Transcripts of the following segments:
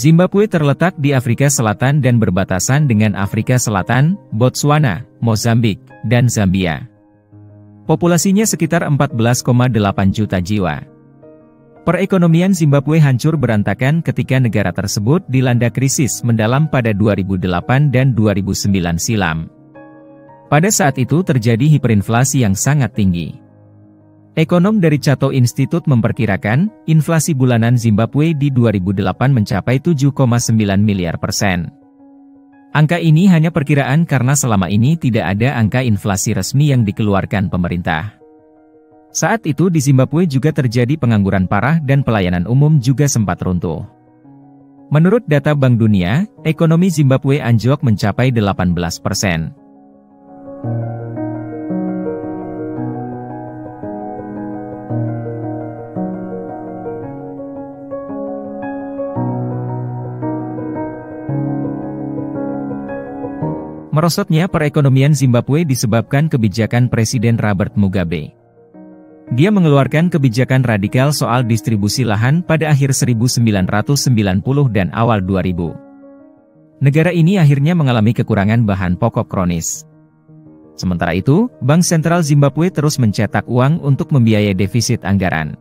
Zimbabwe terletak di Afrika Selatan dan berbatasan dengan Afrika Selatan, Botswana, Mozambik, dan Zambia. Populasinya sekitar 14,8 juta jiwa. Perekonomian Zimbabwe hancur berantakan ketika negara tersebut dilanda krisis mendalam pada 2008 dan 2009 silam. Pada saat itu terjadi hiperinflasi yang sangat tinggi. Ekonom dari Cato Institute memperkirakan, inflasi bulanan Zimbabwe di 2008 mencapai 7,9 miliar %. Angka ini hanya perkiraan karena selama ini tidak ada angka inflasi resmi yang dikeluarkan pemerintah. Saat itu di Zimbabwe juga terjadi pengangguran parah dan pelayanan umum juga sempat runtuh. Menurut data Bank Dunia, ekonomi Zimbabwe anjlok mencapai 18%. Merosotnya perekonomian Zimbabwe disebabkan kebijakan Presiden Robert Mugabe. Dia mengeluarkan kebijakan radikal soal distribusi lahan pada akhir 1990 dan awal 2000. Negara ini akhirnya mengalami kekurangan bahan pokok kronis. Sementara itu, Bank Sentral Zimbabwe terus mencetak uang untuk membiayai defisit anggaran.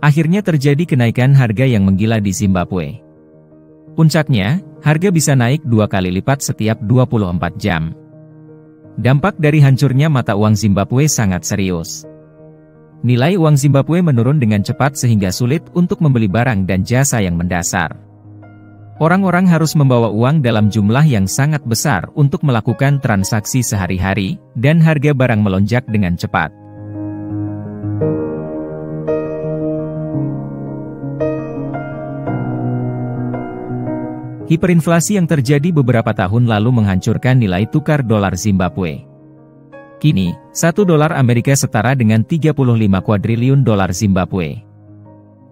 Akhirnya terjadi kenaikan harga yang menggila di Zimbabwe. Puncaknya, harga bisa naik 2 kali lipat setiap 24 jam. Dampak dari hancurnya mata uang Zimbabwe sangat serius. Nilai uang Zimbabwe menurun dengan cepat sehingga sulit untuk membeli barang dan jasa yang mendasar. Orang-orang harus membawa uang dalam jumlah yang sangat besar untuk melakukan transaksi sehari-hari, dan harga barang melonjak dengan cepat. Hiperinflasi yang terjadi beberapa tahun lalu menghancurkan nilai tukar dolar Zimbabwe. Kini, 1 dolar Amerika setara dengan 35 kuadriliun dolar Zimbabwe.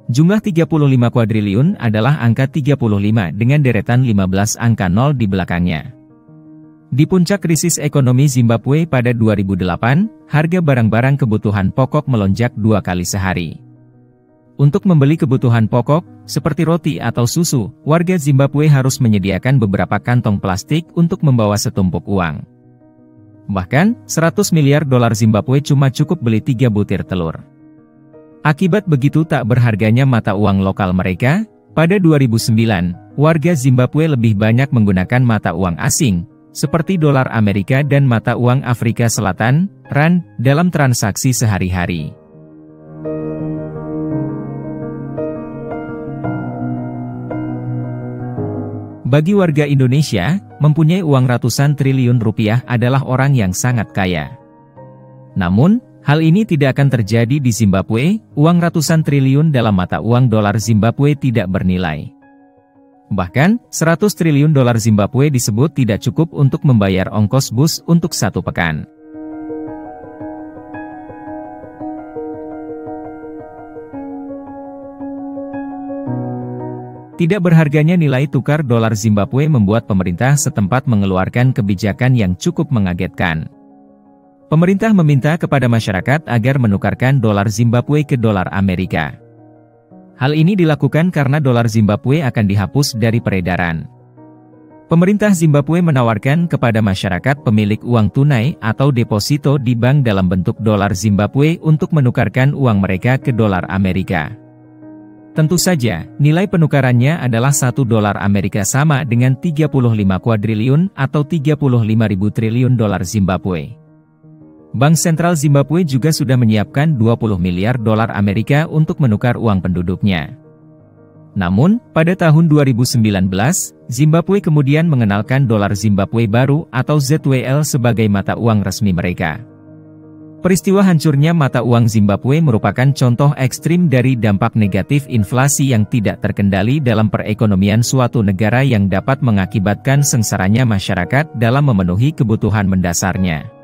Jumlah 35 kuadriliun adalah angka 35 dengan deretan 15 angka 0 di belakangnya. Di puncak krisis ekonomi Zimbabwe pada 2008, harga barang-barang kebutuhan pokok melonjak 2 kali sehari. Untuk membeli kebutuhan pokok, seperti roti atau susu, warga Zimbabwe harus menyediakan beberapa kantong plastik untuk membawa setumpuk uang. Bahkan, 100 miliar dolar Zimbabwe cuma cukup beli 3 butir telur. Akibat begitu tak berharganya mata uang lokal mereka, pada 2009, warga Zimbabwe lebih banyak menggunakan mata uang asing, seperti dolar Amerika dan mata uang Afrika Selatan, rand, dalam transaksi sehari-hari. Bagi warga Indonesia, mempunyai uang ratusan triliun rupiah adalah orang yang sangat kaya. Namun, hal ini tidak akan terjadi di Zimbabwe. Uang ratusan triliun dalam mata uang dolar Zimbabwe tidak bernilai. Bahkan, 100 triliun dolar Zimbabwe disebut tidak cukup untuk membayar ongkos bus untuk 1 pekan. Tidak berharganya nilai tukar dolar Zimbabwe membuat pemerintah setempat mengeluarkan kebijakan yang cukup mengagetkan. Pemerintah meminta kepada masyarakat agar menukarkan dolar Zimbabwe ke dolar Amerika. Hal ini dilakukan karena dolar Zimbabwe akan dihapus dari peredaran. Pemerintah Zimbabwe menawarkan kepada masyarakat pemilik uang tunai atau deposito di bank dalam bentuk dolar Zimbabwe untuk menukarkan uang mereka ke dolar Amerika. Tentu saja, nilai penukarannya adalah 1 dolar Amerika sama dengan 35 kuadriliun atau 35.000 triliun dolar Zimbabwe. Bank Sentral Zimbabwe juga sudah menyiapkan 20 miliar dolar Amerika untuk menukar uang penduduknya. Namun, pada tahun 2019, Zimbabwe kemudian mengenalkan dolar Zimbabwe baru atau ZWL sebagai mata uang resmi mereka. Peristiwa hancurnya mata uang Zimbabwe merupakan contoh ekstrim dari dampak negatif inflasi yang tidak terkendali dalam perekonomian suatu negara yang dapat mengakibatkan sengsaranya masyarakat dalam memenuhi kebutuhan mendasarnya.